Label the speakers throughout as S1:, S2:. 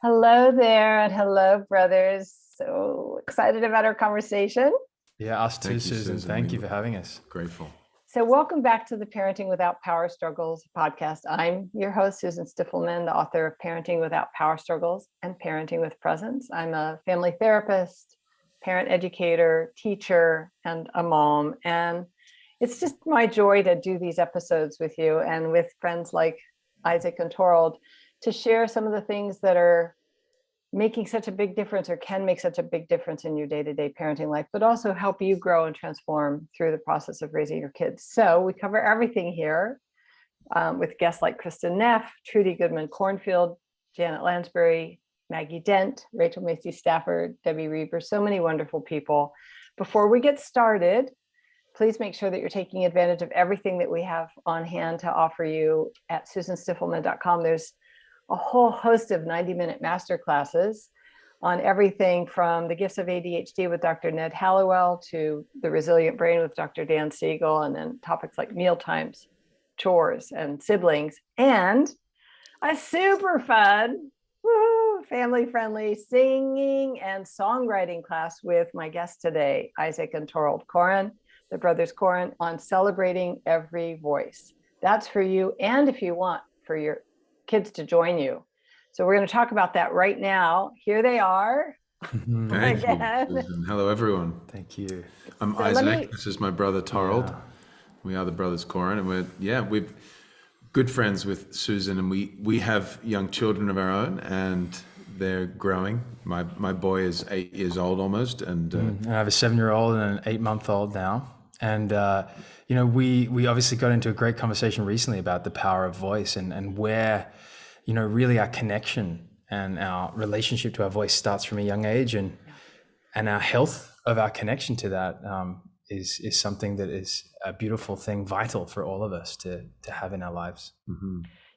S1: Hello there, and hello, brothers. So excited about our conversation.
S2: Yeah, us too,
S3: Thank you,
S2: Susan.
S3: Susan.
S2: Thank you for having us.
S3: Grateful.
S1: So, welcome back to the Parenting Without Power Struggles podcast. I'm your host, Susan Stiffelman, the author of Parenting Without Power Struggles and Parenting with Presence. I'm a family therapist, parent educator, teacher, and a mom. And it's just my joy to do these episodes with you and with friends like Isaac and Torald to share some of the things that are making such a big difference or can make such a big difference in your day-to-day parenting life, but also help you grow and transform through the process of raising your kids. So we cover everything here with guests like Kristen Neff, Trudy Goodman-Cornfield, Janet Lansbury, Maggie Dent, Rachel Macy Stafford, Debbie Reaver, so many wonderful people. Before we get started, please make sure that you're taking advantage of everything that we have on hand to offer you at susanstiffelman.com. There's a whole host of 90-minute masterclasses on everything from the gifts of ADHD with Dr. Ned Hallowell to the resilient brain with Dr. Dan Siegel, and then topics like meal times, chores, and siblings, and a super fun, family-friendly singing and songwriting class with my guest today, Isaac and Torald Koren, the brothers Koren, on celebrating every voice. That's for you, and if you want, for your kids to join you. So we're going to talk about that right now. Here they are.
S3: Thank you, Susan. Hello, everyone.
S2: Thank you.
S3: I'm
S1: So
S3: Isaac. This is my brother, Torald.
S2: Yeah.
S3: We are the brothers Koren, and we're good friends with Susan, and we have young children of our own, and they're growing. My boy is 8 years old almost, and
S2: And I have a 7-year-old and an 8-month-old now. And, we obviously got into a great conversation recently about the power of voice and where, really our connection and our relationship to our voice starts from a young age, and our health of our connection to that is something that is a beautiful thing, vital for all of us to have in our lives.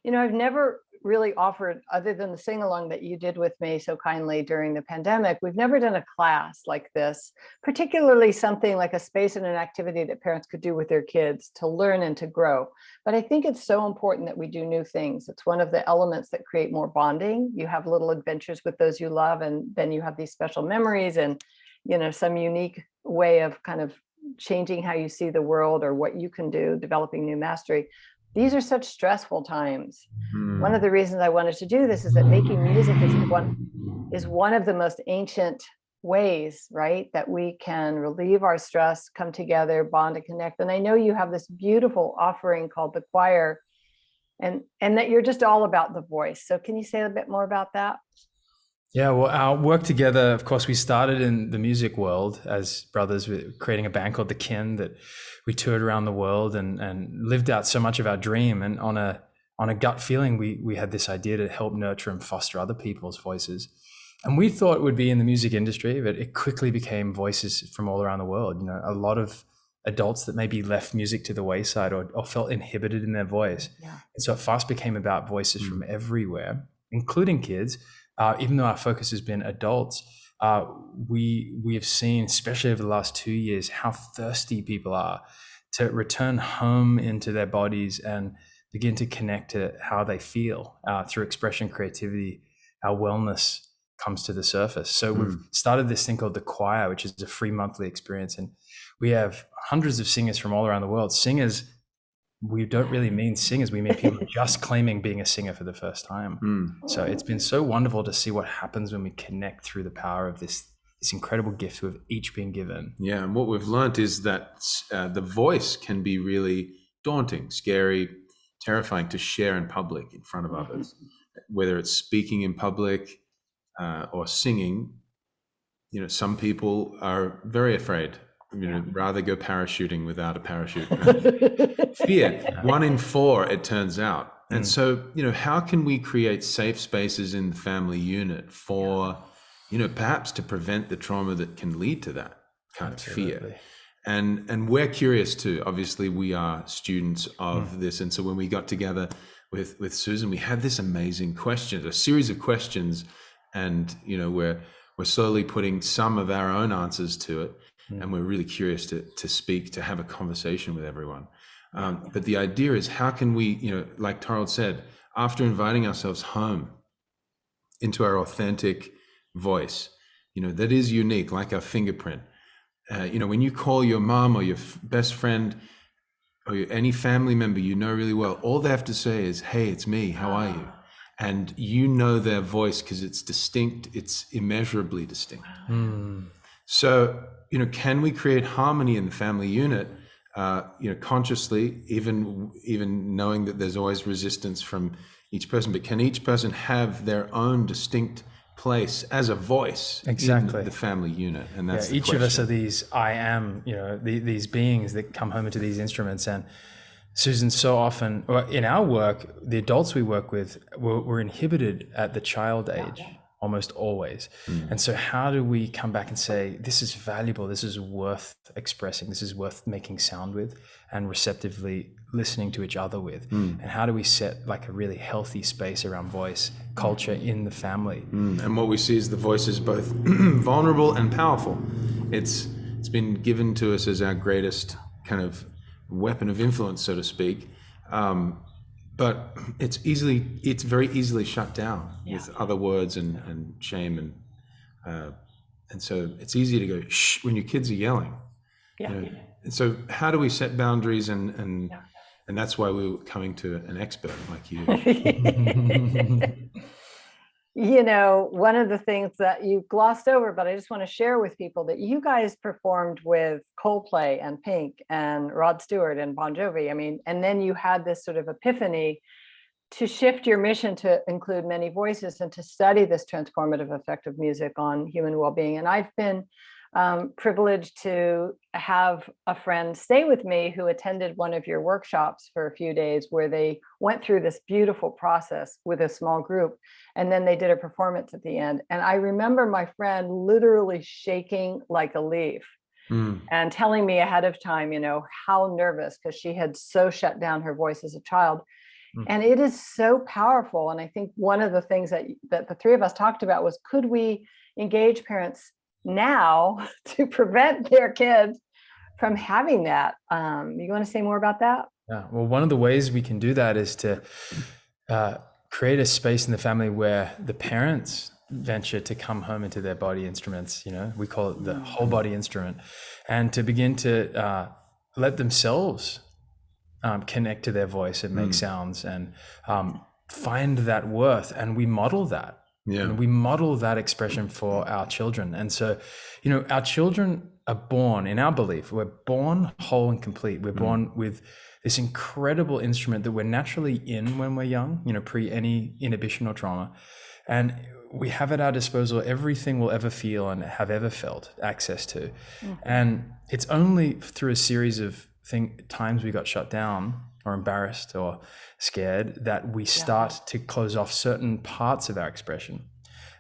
S1: I've never really offered, other than the sing along that you did with me so kindly during the pandemic, we've never done a class like this, particularly something like a space and an activity that parents could do with their kids to learn and to grow. But I think it's so important that we do new things. It's one of the elements that create more bonding. You have little adventures with those you love, and then you have these special memories and, some unique way of kind of changing how you see the world or what you can do, developing new mastery. These are such stressful times. One of the reasons I wanted to do this is that making music is one of the most ancient ways, right, that we can relieve our stress, come together, bond, and connect. And I know you have this beautiful offering called the choir, and that you're just all about the voice. So can you say a bit more about that?
S2: Yeah, well, our work together, of course, we started in the music world as brothers, with creating a band called The Kin that we toured around the world and lived out so much of our dream. And on a gut feeling, we had this idea to help nurture and foster other people's voices. And we thought it would be in the music industry, but it quickly became voices from all around the world. A lot of adults that maybe left music to the wayside or felt inhibited in their voice.
S1: Yeah.
S2: And so it fast became about voices from everywhere, including kids. Even though our focus has been adults, we have seen, especially over the last 2 years, how thirsty people are to return home into their bodies and begin to connect to how they feel through expression, creativity. Our wellness comes to the surface. So we've started this thing called the choir, which is a free monthly experience, and we have hundreds of singers from all around the world. Singers. We don't really mean singers. We mean people just claiming being a singer for the first time. So it's been so wonderful to see what happens when we connect through the power of this incredible gift we've each been given.
S3: Yeah, and what we've learned is that the voice can be really daunting, scary, terrifying to share in public in front of others, whether it's speaking in public or singing. Some people are very afraid. Rather go parachuting without a parachute. Fear, 1 in 4, it turns out. And so, how can we create safe spaces in the family unit for, perhaps to prevent the trauma that can lead to that kind of fear? And we're curious too. Obviously, we are students of this. And so when we got together with Susan, we had this amazing question, a series of questions, and, we're slowly putting some of our own answers to it. And we're really curious to speak, to have a conversation with everyone. But the idea is, how can we, like Torald said, after inviting ourselves home into our authentic voice, that is unique, like our fingerprint. When you call your mom or your best friend or any family member really well, all they have to say is, "Hey, it's me. How are you?" And their voice because it's distinct. It's immeasurably distinct. So, can we create harmony in the family unit, consciously, even knowing that there's always resistance from each person, but can each person have their own distinct place as a voice in the family unit? And that's
S2: each of us are these I am, these beings that come home into these instruments. And Susan, so often in our work, the adults we work with, we're inhibited at the child age, almost always. And so how do we come back and say, this is valuable, this is worth expressing, this is worth making sound with and receptively listening to each other with? And how do we set like a really healthy space around voice culture in the family?
S3: And what we see is the voice is both vulnerable and powerful. It's been given to us as our greatest kind of weapon of influence, so to speak. But it's very easily shut down with other words and shame, and so it's easy to go shh when your kids are yelling. And so how do we set boundaries and that's why we were coming to an expert like you.
S1: One of the things that you glossed over, but I just want to share with people that you guys performed with Coldplay and Pink and Rod Stewart and Bon Jovi. I mean, and then you had this sort of epiphany to shift your mission to include many voices and to study this transformative effect of music on human well-being. And I've been privileged to have a friend stay with me who attended one of your workshops for a few days where they went through this beautiful process with a small group, and then they did a performance at the end. And I remember my friend literally shaking like a leaf and telling me ahead of time, how nervous, because she had so shut down her voice as a child. And it is so powerful. And I think one of the things that the three of us talked about was, could we engage parents now to prevent their kids from having that? You want to say more about that?
S2: Yeah, well, one of the ways we can do that is to create a space in the family where the parents venture to come home into their body instruments. We call it the whole body instrument, and to begin to let themselves connect to their voice and make sounds and find that worth. And we model that. And we model that expression for our children. And so, our children are born, in our belief, we're born whole and complete. We're born with this incredible instrument that we're naturally in when we're young, pre any inhibition or trauma. And we have at our disposal everything we'll ever feel and have ever felt access to. And it's only through a series of times we got shut down or embarrassed or scared that we start to close off certain parts of our expression.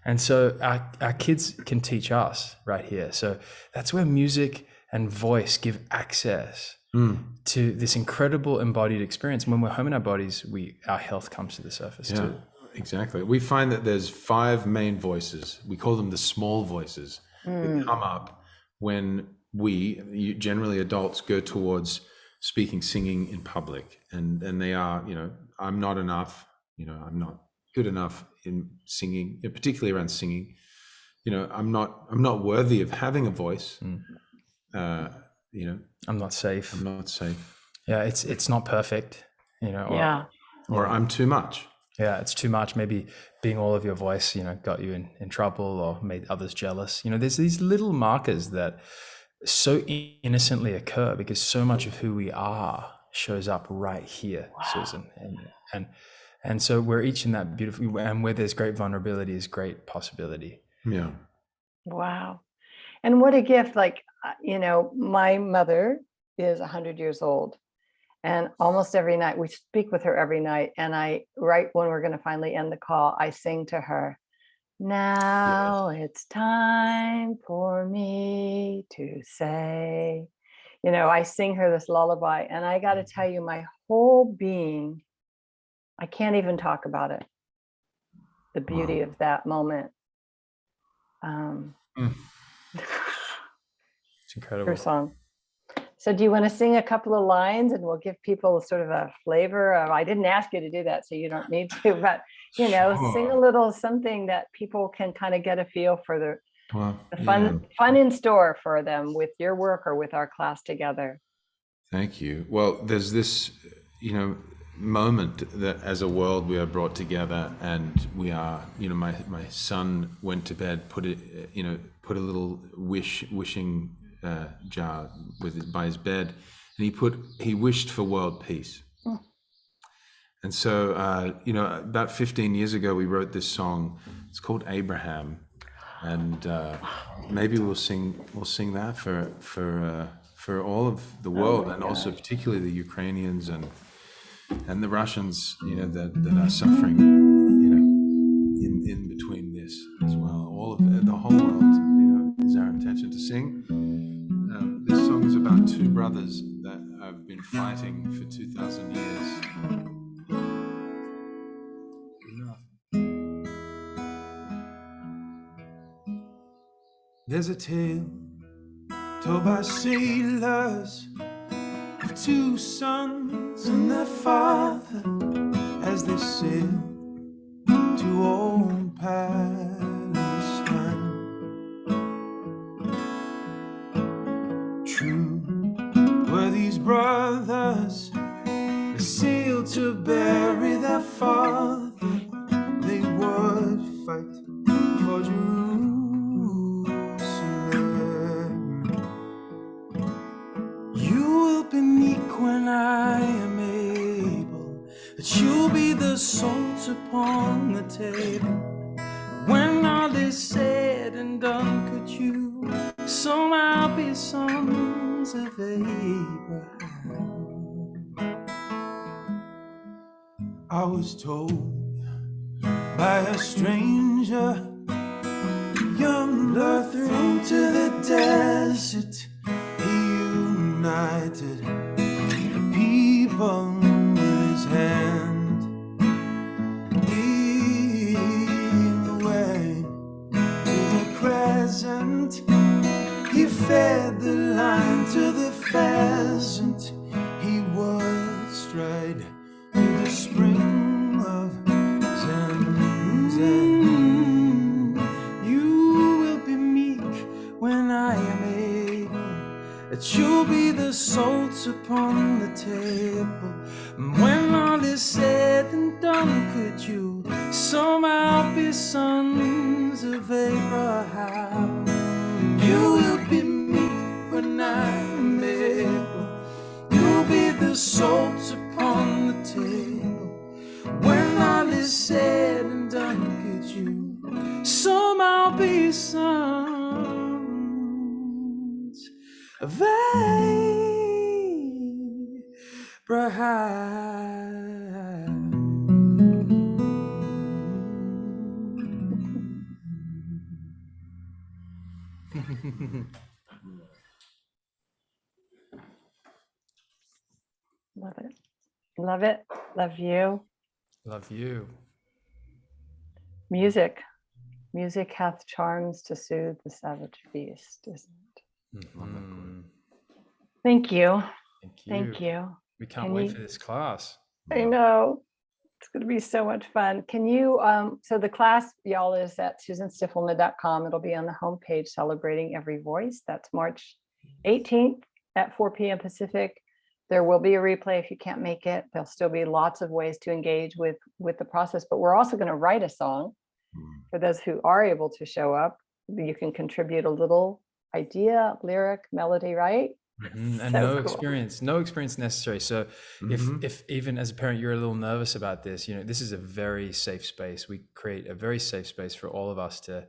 S2: And so our kids can teach us right here. So that's where music and voice give access to this incredible embodied experience. When we're home in our bodies, our health comes to the surface too.
S3: Exactly. We find that there's 5 main voices. We call them the small voices that come up when generally adults, go towards speaking, singing in public. And they are, I'm not enough, I'm not good enough in singing, particularly around singing. I'm not worthy of having a voice. I'm
S2: not safe.
S3: I'm not safe.
S2: Yeah, it's not perfect,
S3: or I'm too much.
S2: Yeah, it's too much. Maybe being all of your voice, got you in trouble or made others jealous. There's these little markers that so innocently occur because so much of who we are shows up right here, Susan. And so we're each in that beautiful, and where there's great vulnerability is great possibility.
S3: Yeah.
S1: Wow. And what a gift. Like, my mother is 100 years old. And almost every night, we speak with her every night. And right when we're going to finally end the call, I sing to her, "Now it's time for me to say," I sing her this lullaby. And I got to tell you, my whole being, I can't even talk about it. The beauty of that moment.
S2: It's incredible.
S1: Her song. So do you want to sing a couple of lines and we'll give people sort of a flavor of, I didn't ask you to do that, so you don't need to, but sing a
S3: Sure.
S1: little something that people can kind of get a feel for
S3: Well,
S1: the
S3: yeah.
S1: fun in store for them with your work or with our class together.
S3: Thank you. Well, there's this, moment that as a world we are brought together, and we are, my son went to bed, put a little wishing jar by his bed, and he wished for world peace.
S1: Mm.
S3: And so, about 15 years ago, we wrote this song. It's called Abraham, and maybe we'll sing that for all of the world,
S1: my
S3: and also
S1: gosh.
S3: particularly the Ukrainians and the Russians, that are suffering, in between this as well. All of the whole world, is our intention to sing. This song is about two brothers that have been fighting for 2,000 years. There's a tale told by sailors of two sons and their father as they sail to old Palestine. True were these brothers, they sailed to bury their father. They would fight for Jerusalem. You will be meek when I am able, that you'll be the salt upon the table. When all is said and done, could you somehow be sons of Abraham? I was told by a stranger, young blood thrown to the desert, he united the people with his hand. Leading the way to the crescent, he fed the lion to the pheasant. He would stride to the spring of Zamzam. You will be meek when I am able, that you'll be the salt upon the table. When all is said and done, could you somehow be sons of Abraham? You will be meek when I am able, you'll be the salt upon the table. When all is said and done, could you somehow be sons of Abraham?
S1: Love it. Love it. Love you.
S2: Love you.
S1: Music. Music hath charms to soothe the savage beast, isn't it?
S2: Mhm.
S1: Thank you.
S2: Thank you.
S1: Thank you.
S2: We can't
S1: Can
S2: wait
S1: you-
S2: for this class.
S1: I know. It's going to be so much fun. Can you, so the class, y'all, is at susanstiffelman.com. It'll be on the homepage, Celebrating Every Voice. That's March 18th at 4 p.m. Pacific. There will be a replay if you can't make it. There'll still be lots of ways to engage with the process, but we're also going to write a song for those who are able to show up. You can contribute a little idea, lyric, melody, right?
S2: And
S1: So
S2: no
S1: cool.
S2: experience necessary. So if even as a parent you're a little nervous about this, this is a very safe space. We create a very safe space for all of us to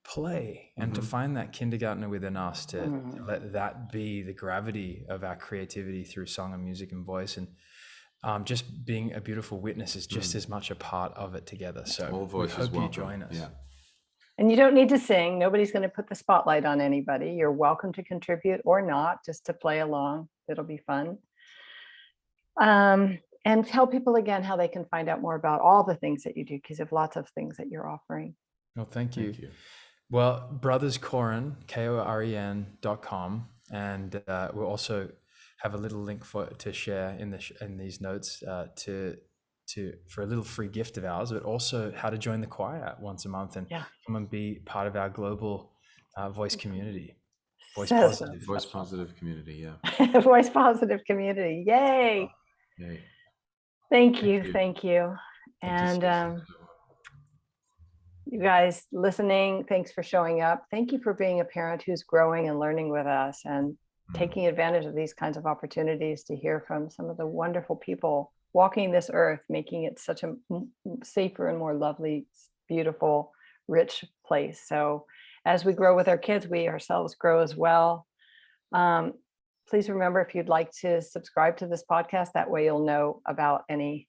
S2: play and to find that kindergartner within us, to let that be the gravity of our creativity through song and music and voice, and just being a beautiful witness is just as much a part of it together. So
S3: All
S2: we
S3: voices
S2: hope you
S3: welcome.
S2: join us.
S3: Yeah.
S1: And you don't need to sing. Nobody's going to put the spotlight on anybody. You're welcome to contribute or not, just to play along. It'll be fun. And tell people again how they can find out more about all the things that you do, because you have lots of things that you're offering.
S2: Well, thank you. Well, Brothers Koren, KOREN.com, and we'll also have a little link to share in these notes to for a little free gift of ours, but also how to join the choir once a month and come and be part of our global voice community. Voice
S3: positive community. Yeah.
S1: Voice positive community. Yay.
S3: Yay.
S1: Thank you. Thank you. And you guys listening, thanks for showing up. Thank you for being a parent who's growing and learning with us and taking advantage of these kinds of opportunities to hear from some of the wonderful people walking this earth, making it such a safer and more lovely, beautiful, rich place. So as we grow with our kids, we ourselves grow as well. Please remember, if you'd like to subscribe to this podcast, that way you'll know about any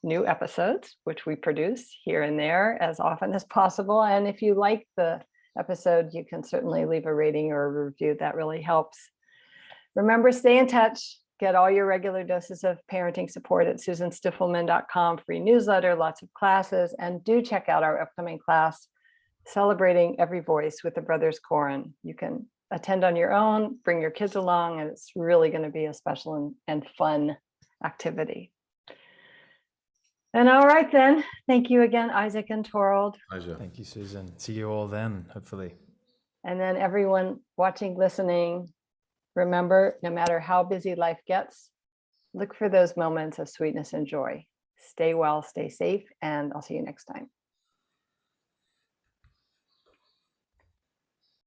S1: new episodes, which we produce here and there as often as possible. And if you like the episode, you can certainly leave a rating or a review. That really helps. Remember, stay in touch. Get all your regular doses of parenting support at susanstiffelman.com, free newsletter, lots of classes, and do check out our upcoming class, Celebrating Every Voice with the Brothers Koren. You can attend on your own, bring your kids along, and it's really going to be a special and fun activity. And all right, then. Thank you again, Isaac and Torald.
S3: Pleasure.
S2: Thank you, Susan. See you all then, hopefully.
S1: And then everyone watching, listening, remember, no matter how busy life gets, look for those moments of sweetness and joy. Stay well, stay safe, and I'll see you next time.